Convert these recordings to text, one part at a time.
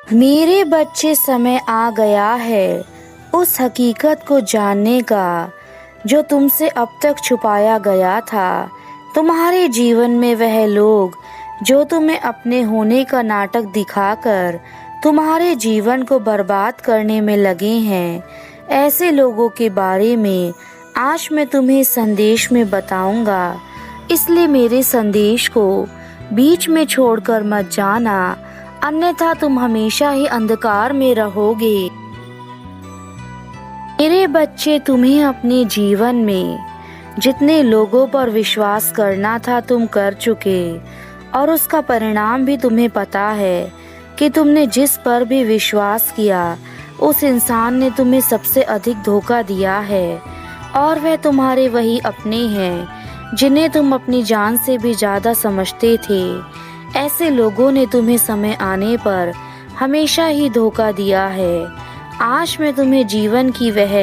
मेरे बच्चे, समय आ गया है उस हकीकत को जानने का जो तुमसे अब तक छुपाया गया था। तुम्हारे जीवन में वह लोग जो तुम्हें अपने होने का नाटक दिखाकर तुम्हारे जीवन को बर्बाद करने में लगे हैं, ऐसे लोगों के बारे में आज मैं तुम्हें संदेश में बताऊंगा। इसलिए मेरे संदेश को बीच में छोड़कर मत जाना, अन्यथा तुम हमेशा ही अंधकार में रहोगे। मेरे बच्चे, तुम्हें अपने जीवन में जितने लोगों पर विश्वास करना था तुम कर चुके, और उसका परिणाम भी तुम्हें पता है कि तुमने जिस पर भी विश्वास किया उस इंसान ने तुम्हें सबसे अधिक धोखा दिया है, और वह तुम्हारे वही अपने हैं जिन्हें तुम अपनी जान से भी ज़्यादा समझते थे। ऐसे लोगों ने तुम्हें समय आने पर हमेशा ही धोखा दिया है। आज मैं तुम्हें जीवन की वह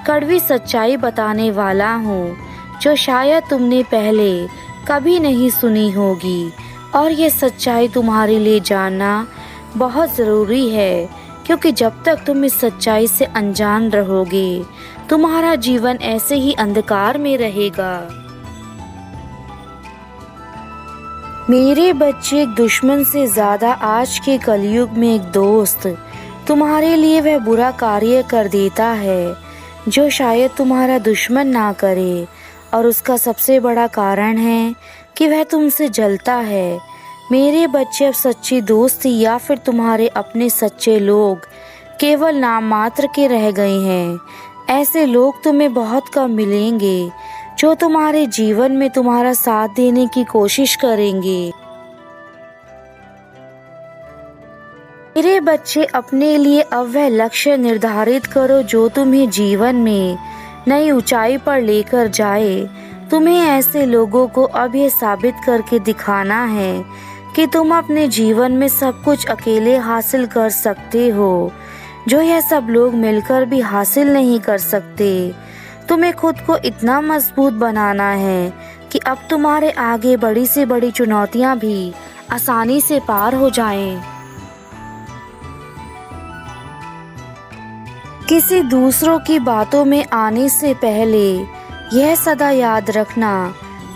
कड़वी सच्चाई बताने वाला हूँ जो शायद तुमने पहले कभी नहीं सुनी होगी, और ये सच्चाई तुम्हारे लिए जानना बहुत ज़रूरी है, क्योंकि जब तक तुम इस सच्चाई से अनजान रहोगे तुम्हारा जीवन ऐसे ही अंधकार में रहेगा। मेरे बच्चे, एक दुश्मन से ज़्यादा आज के कलयुग में एक दोस्त तुम्हारे लिए वह बुरा कार्य कर देता है जो शायद तुम्हारा दुश्मन ना करे, और उसका सबसे बड़ा कारण है कि वह तुमसे जलता है। मेरे बच्चे, अब सच्ची दोस्ती या फिर तुम्हारे अपने सच्चे लोग केवल नाम मात्र के रह गए हैं। ऐसे लोग तुम्हें बहुत कम मिलेंगे जो तुम्हारे जीवन में तुम्हारा साथ देने की कोशिश करेंगे। मेरे बच्चे, अपने लिए अब वह लक्ष्य निर्धारित करो जो तुम्हें जीवन में नई ऊंचाई पर लेकर जाए। तुम्हें ऐसे लोगों को अब यह साबित करके दिखाना है कि तुम अपने जीवन में सब कुछ अकेले हासिल कर सकते हो, जो यह सब लोग मिलकर भी हासिल नहीं कर सकते। तुम्हें खुद को इतना मजबूत बनाना है कि अब तुम्हारे आगे बड़ी से बड़ी चुनौतियां भी आसानी से पार हो जाएं। किसी दूसरों की बातों में आने से पहले यह सदा याद रखना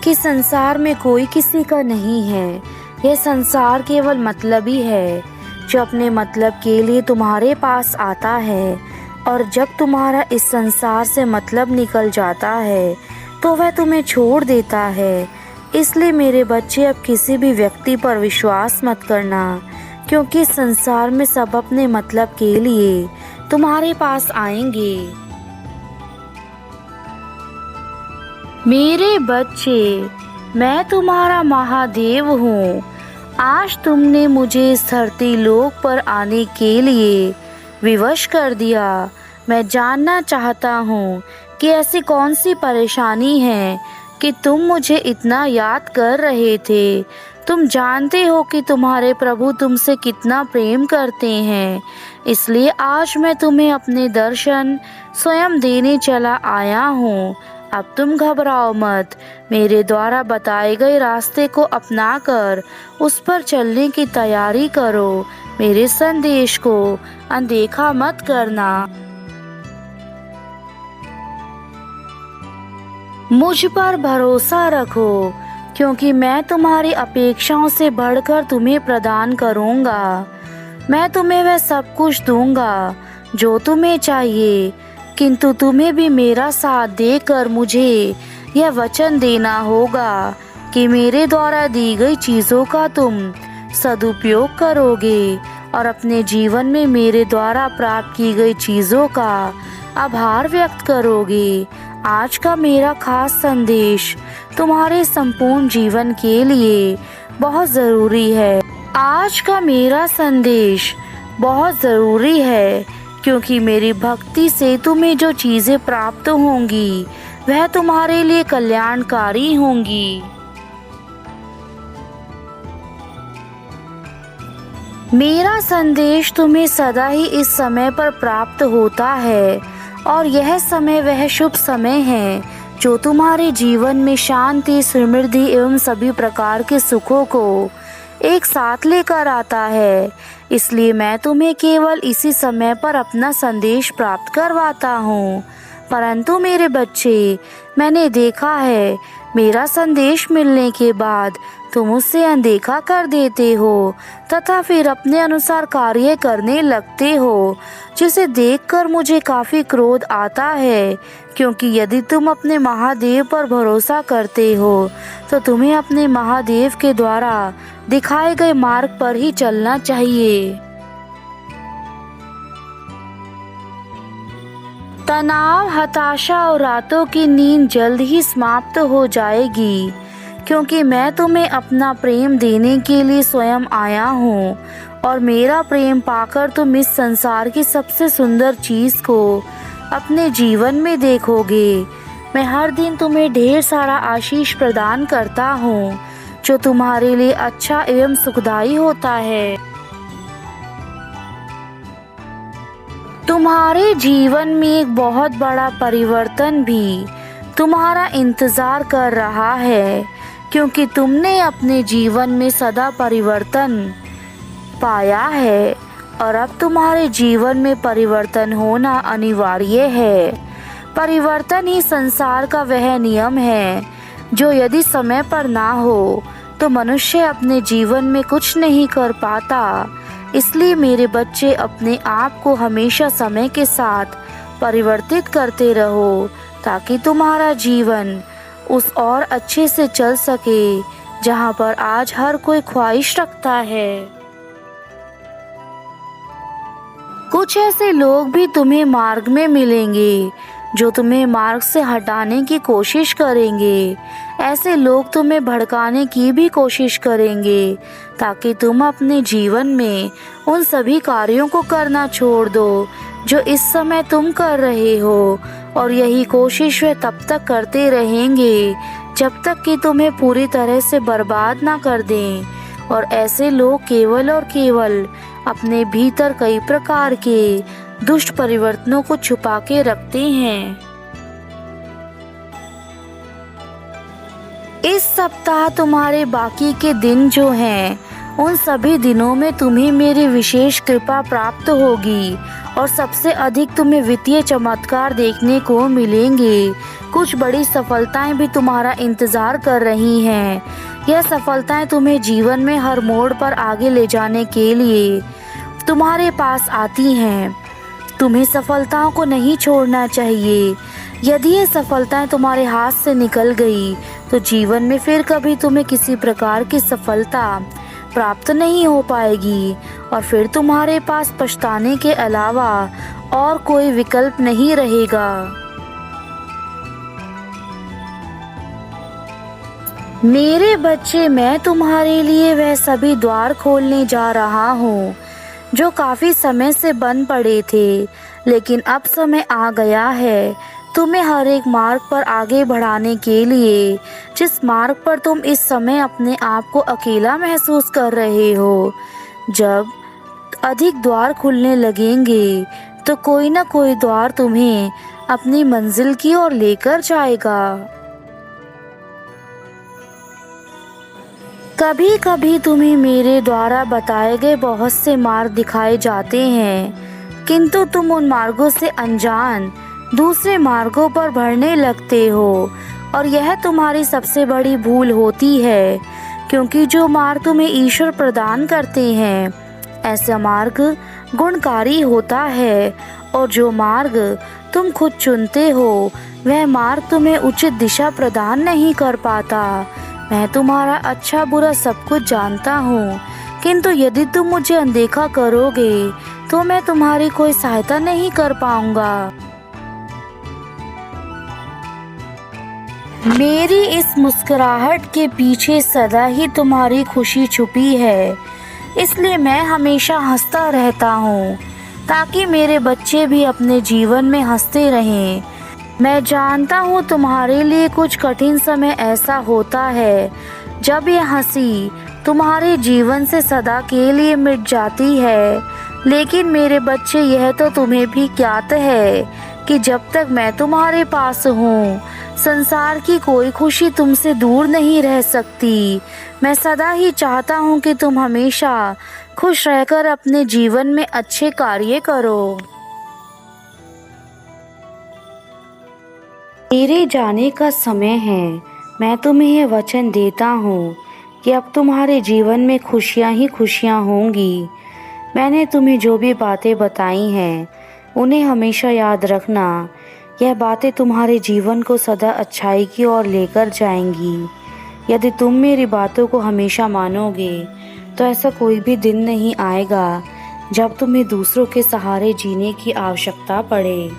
कि संसार में कोई किसी का नहीं है। यह संसार केवल मतलबी है जो अपने मतलब के लिए तुम्हारे पास आता है, और जब तुम्हारा इस संसार से मतलब निकल जाता है तो वह तुम्हें छोड़ देता है। इसलिए मेरे बच्चे, अब किसी भी व्यक्ति पर विश्वास मत करना, क्योंकि संसार में सब अपने मतलब के लिए तुम्हारे पास आएंगे। मेरे बच्चे, मैं तुम्हारा महादेव हूँ। आज तुमने मुझे इस धरती लोक पर आने के लिए विवश कर दिया। मैं जानना चाहता हूँ कि ऐसी कौन सी परेशानी है कि तुम मुझे इतना याद कर रहे थे। तुम जानते हो कि तुम्हारे प्रभु तुमसे कितना प्रेम करते हैं, इसलिए आज मैं तुम्हें अपने दर्शन स्वयं देने चला आया हूँ। अब तुम घबराओ मत, मेरे द्वारा बताए गए रास्ते को अपनाकर उस पर चलने की तैयारी करो। मेरे संदेश को अनदेखा मत करना। मुझ पर भरोसा रखो, क्योंकि मैं तुम्हारी अपेक्षाओं से बढ़कर तुम्हें प्रदान करूंगा। मैं तुम्हें वह सब कुछ दूंगा जो तुम्हें चाहिए, किंतु तुम्हें भी मेरा साथ देकर मुझे यह वचन देना होगा कि मेरे द्वारा दी गई चीज़ों का तुम सदुपयोग करोगे और अपने जीवन में मेरे द्वारा प्राप्त की गई चीज़ों का आभार व्यक्त करोगे। आज का मेरा खास संदेश तुम्हारे संपूर्ण जीवन के लिए बहुत ज़रूरी है। आज का मेरा संदेश बहुत ज़रूरी है, क्योंकि मेरी भक्ति से तुम्हें जो चीज़ें प्राप्त होंगी वह तुम्हारे लिए कल्याणकारी होंगी। मेरा संदेश तुम्हें सदा ही इस समय पर प्राप्त होता है, और यह समय वह शुभ समय है जो तुम्हारे जीवन में शांति, समृद्धि एवं सभी प्रकार के सुखों को एक साथ लेकर आता है। इसलिए मैं तुम्हें केवल इसी समय पर अपना संदेश प्राप्त करवाता हूँ। परंतु मेरे बच्चे, मैंने देखा है मेरा संदेश मिलने के बाद तुम उससे अनदेखा कर देते हो तथा फिर अपने अनुसार कार्य करने लगते हो, जिसे देखकर मुझे काफ़ी क्रोध आता है। क्योंकि यदि तुम अपने महादेव पर भरोसा करते हो तो तुम्हें अपने महादेव के द्वारा दिखाए गए मार्ग पर ही चलना चाहिए। तनाव, हताशा और रातों की नींद जल्द ही समाप्त हो जाएगी, क्योंकि मैं तुम्हें अपना प्रेम देने के लिए स्वयं आया हूँ और मेरा प्रेम पाकर तुम इस संसार की सबसे सुंदर चीज़ को अपने जीवन में देखोगे। मैं हर दिन तुम्हें ढेर सारा आशीष प्रदान करता हूँ, जो तुम्हारे लिए अच्छा एवं सुखदायी होता है। तुम्हारे जीवन में एक बहुत बड़ा परिवर्तन भी तुम्हारा इंतज़ार कर रहा है, क्योंकि तुमने अपने जीवन में सदा परिवर्तन पाया है और अब तुम्हारे जीवन में परिवर्तन होना अनिवार्य है। परिवर्तन ही संसार का वह नियम है जो यदि समय पर ना हो तो मनुष्य अपने जीवन में कुछ नहीं कर पाता। इसलिए मेरे बच्चे, अपने आप को हमेशा समय के साथ परिवर्तित करते रहो, ताकि तुम्हारा जीवन उस और अच्छे से चल सके जहाँ पर आज हर कोई ख्वाहिश रखता है। कुछ ऐसे लोग भी तुम्हें मार्ग में मिलेंगे जो तुम्हें मार्ग से हटाने की कोशिश करेंगे। ऐसे लोग तुम्हें भड़काने की भी कोशिश करेंगे, ताकि तुम अपने जीवन में उन सभी कार्यों को करना छोड़ दो जो इस समय तुम कर रहे हो। और यही कोशिश वे तब तक करते रहेंगे जब तक कि तुम्हें पूरी तरह से बर्बाद ना कर दें। और ऐसे लोग केवल और केवल अपने भीतर कई प्रकार के दुष्ट परिवर्तनों को छुपा के रखते हैं। इस सप्ताह तुम्हारे बाकी के दिन जो हैं, उन सभी दिनों में तुम्हें मेरी विशेष कृपा प्राप्त होगी और सबसे अधिक तुम्हें वित्तीय चमत्कार देखने को मिलेंगे। कुछ बड़ी सफलताएं भी तुम्हारा इंतजार कर रही हैं। यह सफलताएं तुम्हें जीवन में हर मोड़ पर आगे ले जाने के लिए तुम्हारे पास आती हैं। तुम्हें सफलताओं को नहीं छोड़ना चाहिए। यदि ये सफलताएं तुम्हारे हाथ से निकल गई तो जीवन में फिर कभी तुम्हें किसी प्रकार की सफलता प्राप्त नहीं हो पाएगी और फिर तुम्हारे पास पछताने के अलावा और कोई विकल्प नहीं रहेगा। मेरे बच्चे, मैं तुम्हारे लिए वह सभी द्वार खोलने जा रहा हूँ जो काफ़ी समय से बंद पड़े थे, लेकिन अब समय आ गया है तुम्हें हर एक मार्ग पर आगे बढ़ाने के लिए। जिस मार्ग पर तुम इस समय अपने आप को अकेला महसूस कर रहे हो, जब अधिक द्वार खुलने लगेंगे तो कोई ना कोई द्वार तुम्हें अपनी मंजिल की ओर लेकर जाएगा। कभी कभी तुम्हें मेरे द्वारा बताए गए बहुत से मार्ग दिखाए जाते हैं, किंतु तुम उन मार्गों से अनजान दूसरे मार्गों पर बढ़ने लगते हो और यह तुम्हारी सबसे बड़ी भूल होती है, क्योंकि जो मार्ग तुम्हें ईश्वर प्रदान करते हैं, ऐसा मार्ग गुणकारी होता है और जो मार्ग तुम खुद चुनते हो वह मार्ग तुम्हें उचित दिशा प्रदान नहीं कर पाता। मैं तुम्हारा अच्छा बुरा सब कुछ जानता हूँ, किंतु यदि तुम मुझे अनदेखा करोगे तो मैं तुम्हारी कोई सहायता नहीं कर पाऊंगा। मेरी इस मुस्कुराहट के पीछे सदा ही तुम्हारी खुशी छुपी है, इसलिए मैं हमेशा हंसता रहता हूँ ताकि मेरे बच्चे भी अपने जीवन में हंसते रहें। मैं जानता हूँ तुम्हारे लिए कुछ कठिन समय ऐसा होता है जब यह हंसी तुम्हारे जीवन से सदा के लिए मिट जाती है, लेकिन मेरे बच्चे, यह तो तुम्हें भी ज्ञात है कि जब तक मैं तुम्हारे पास हूँ संसार की कोई खुशी तुमसे दूर नहीं रह सकती। मैं सदा ही चाहता हूँ कि तुम हमेशा खुश रहकर अपने जीवन में अच्छे कार्य करो। मेरे जाने का समय है। मैं तुम्हें यह वचन देता हूँ कि अब तुम्हारे जीवन में खुशियाँ ही खुशियाँ होंगी। मैंने तुम्हें जो भी बातें बताई हैं उन्हें हमेशा याद रखना। यह बातें तुम्हारे जीवन को सदा अच्छाई की ओर लेकर जाएंगी। यदि तुम मेरी बातों को हमेशा मानोगे तो ऐसा कोई भी दिन नहीं आएगा जब तुम्हें दूसरों के सहारे जीने की आवश्यकता पड़े।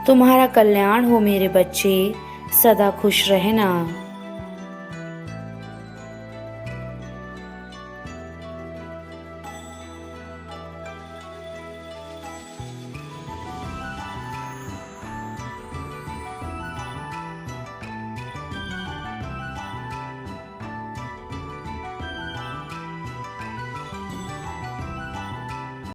तुम्हारा कल्याण हो मेरे बच्चे, सदा खुश रहना।